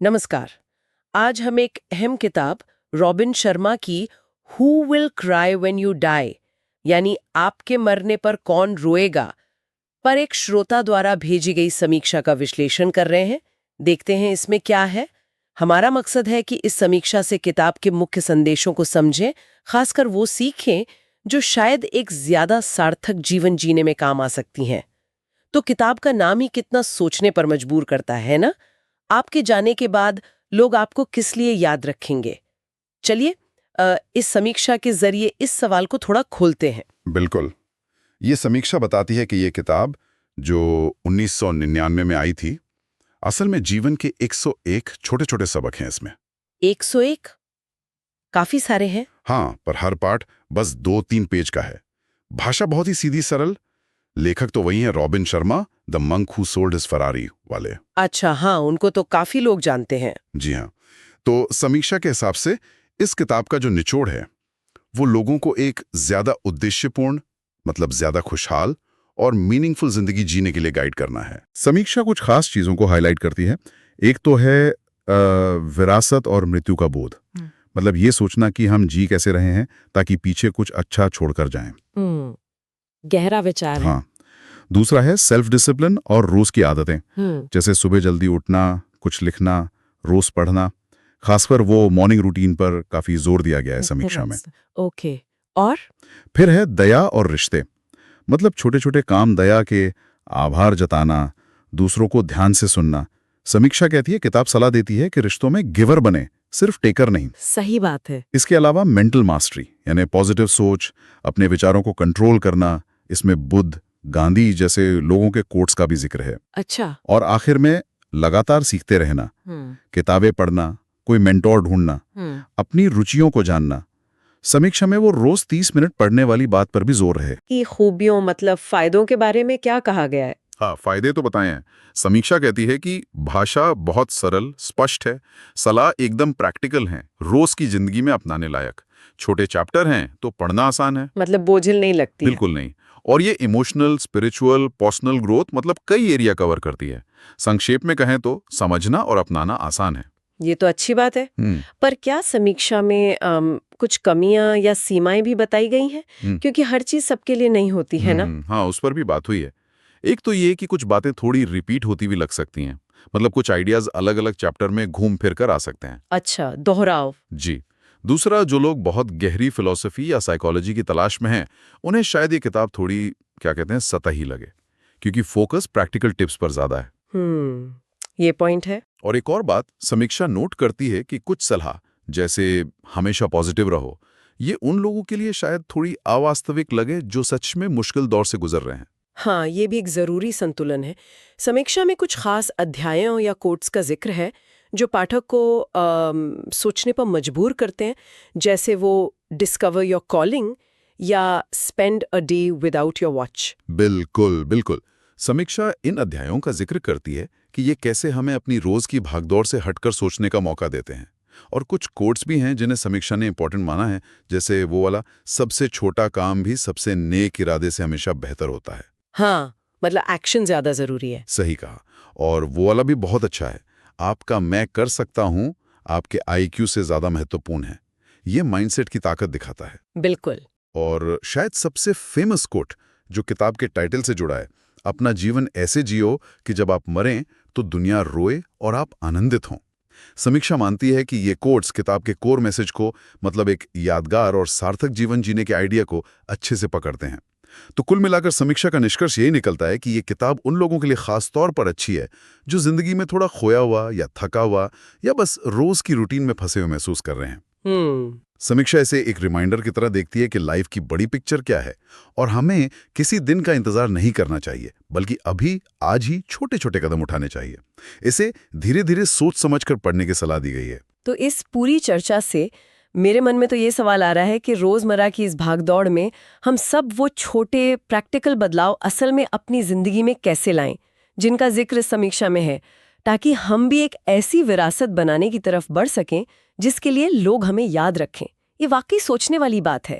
नमस्कार। आज हम एक अहम किताब रॉबिन शर्मा की who will cry when you die यानी आपके मरने पर कौन रोएगा पर एक श्रोता द्वारा भेजी गई समीक्षा का विश्लेषण कर रहे हैं। देखते हैं इसमें क्या है। हमारा मकसद है कि इस समीक्षा से किताब के मुख्य संदेशों को समझें, खासकर वो सीखें जो शायद एक ज्यादा सार्थक जीवन जीने में काम आ सकती हैं। तो किताब का नाम ही कितना सोचने पर मजबूर करता है ना। आपके जाने के बाद लोग आपको किस लिए याद रखेंगे। चलिए इस समीक्षा के जरिए इस सवाल को थोड़ा खोलते हैं। बिल्कुल। ये समीक्षा बताती है कि ये किताब जो 1999 में आई थी, असल में जीवन के 101 छोटे-छोटे सबक हैं इसमें। 101 काफी सारे हैं। हाँ, पर हर पार्ट बस 2-3 पेज का है। भाषा बहुत ही सीधी सरल। लेखक तो वही है robin Sharma, the monk who sold his Ferrari वाले। अच्छा, हाँ, उनको तो काफी लोग जानते हैं। जी हाँ। तो समीक्षा के हिसाब से इस किताब का जो निचोड़ है वो लोगों को एक ज्यादा उद्देश्यपूर्ण, मतलब ज्यादा खुशहाल और मीनिंगफुल जिंदगी जीने के लिए गाइड करना है। समीक्षा कुछ खास चीजों को हाईलाइट करती है। एक तो है विरासत और मृत्यु का बोध। मतलब ये सोचना कि हम जी कैसे रहे हैं ताकि पीछे कुछ अच्छा छोड़कर जाएं। गहरा विचार है। हाँ। दूसरा है सेल्फ डिसिप्लिन और रोज की आदतें, जैसे सुबह जल्दी उठना, कुछ लिखना, रोज पढ़ना। खासकर वो मॉर्निंग रूटीन पर काफी जोर दिया गया है समीक्षा में। ओके। और फिर है दया और रिश्ते, मतलब छोटे छोटे काम दया के, आभार जताना, दूसरों को ध्यान से सुनना। समीक्षा कहती है, किताब सलाह देती है कि रिश्तों में गिवर बने, सिर्फ टेकर नहीं। सही बात है। इसके अलावा मेंटल मास्टरी यानी पॉजिटिव सोच, अपने विचारों को कंट्रोल करना, इसमें बुद्ध, गांधी जैसे लोगों के कोट्स का भी जिक्र है। अच्छा। और आखिर में लगातार सीखते रहना, किताबें पढ़ना, कोई मेंटोर ढूंढना, अपनी रुचियों को जानना। समीक्षा में वो रोज 30 मिनट पढ़ने वाली बात पर भी जोर है। कि खूबियों मतलब फायदों के बारे में क्या कहा गया है? हाँ, फायदे तो बताए हैं। समीक्षा कहती है कि भाषा बहुत सरल, स्पष्ट है, सलाह एकदम प्रैक्टिकल है, रोज की जिंदगी में अपनाने लायक। छोटे चैप्टर हैं तो पढ़ना आसान है, मतलब बोझिल नहीं लगती। बिल्कुल नहीं। और ये इमोशनल, स्पिरिचुअल, पर्सनल ग्रोथ मतलब कई एरिया कवर करती है। संक्षेप में कहें तो समझना और अपनाना आसान है। ये तो अच्छी बात है। पर क्या समीक्षा में कुछ कमियां या सीमाएं भी बताई गई हैं? क्योंकि हर चीज सबके लिए नहीं होती है ना। हाँ, उस पर भी बात हुई है। एक तो ये कि कुछ बातें थोड़ी रिपीट होती भी लग सकती हैं, मतलब कुछ आइडियाज अलग अलग चैप्टर में घूम फिर कर आ सकते हैं। अच्छा, दोहराव। जी। दूसरा, जो लोग बहुत गहरी फिलॉसफी या साइकोलॉजी की तलाश में हैं, उन्हें शायद ये किताब थोड़ी, क्या कहते हैं, सतही लगे, क्योंकि फोकस प्रैक्टिकल टिप्स पर ज्यादा है। ये पॉइंट है। और एक और बात समीक्षा नोट करती है कि कुछ सलाह, जैसे हमेशा पॉजिटिव रहो, ये उन लोगों के लिए शायद थोड़ी अवास्तविक लगे जो सच में मुश्किल दौर से गुजर रहे हैं। हाँ, ये भी एक जरूरी संतुलन है। समीक्षा में कुछ खास अध्यायों या कोट्स का जिक्र है जो पाठक को सोचने पर मजबूर करते हैं, जैसे वो डिस्कवर योर कॉलिंग या spend a day without your watch. बिल्कुल बिल्कुल। समीक्षा इन अध्यायों का जिक्र करती है कि ये कैसे हमें अपनी रोज की भागदौड़ से हटकर सोचने का मौका देते हैं। और कुछ कोट्स भी हैं जिन्हें समीक्षा ने इंपॉर्टेंट माना है, जैसे वो वाला, सबसे छोटा काम भी सबसे नेक इरादे से हमेशा बेहतर होता है। हाँ, मतलब एक्शन ज्यादा जरूरी है। सही कहा। और वो वाला भी बहुत अच्छा है, आपका मैं कर सकता हूं आपके आईक्यू से ज्यादा महत्वपूर्ण है। ये माइंडसेट की ताकत दिखाता है। बिल्कुल। और शायद सबसे फेमस कोट जो किताब के टाइटल से जुड़ा है, अपना जीवन ऐसे जियो कि जब आप मरें तो दुनिया रोए और आप आनंदित हों। समीक्षा मानती है कि ये कोट्स किताब के कोर मैसेज को, मतलब एक यादगार और सार्थक जीवन जीने के आइडिया को अच्छे से पकड़ते हैं। तो कुल मिलाकर समीक्षा का निष्कर्ष यही निकलता है कि ये किताब उन लोगों के लिए खास तौर पर अच्छी है जो जिंदगी में थोड़ा खोया हुआ या थका हुआ या बस रोज की रूटीन में फंसे हुए महसूस कर रहे हैं। समीक्षा इसे एक रिमाइंडर की तरह देखती है कि लाइफ की बड़ी पिक्चर क्या है और हमें किसी दिन का इंतजार नहीं करना चाहिए, बल्कि अभी आज ही छोटे छोटे कदम उठाने चाहिए। इसे धीरे धीरे सोच समझकर पढ़ने की सलाह दी गई है। तो इस पूरी चर्चा से मेरे मन में तो ये सवाल आ रहा है कि रोजमर्रा की इस भागदौड़ में हम सब वो छोटे प्रैक्टिकल बदलाव असल में अपनी जिंदगी में कैसे लाएं, जिनका जिक्र समीक्षा में है, ताकि हम भी एक ऐसी विरासत बनाने की तरफ बढ़ सकें जिसके लिए लोग हमें याद रखें। ये वाकई सोचने वाली बात है।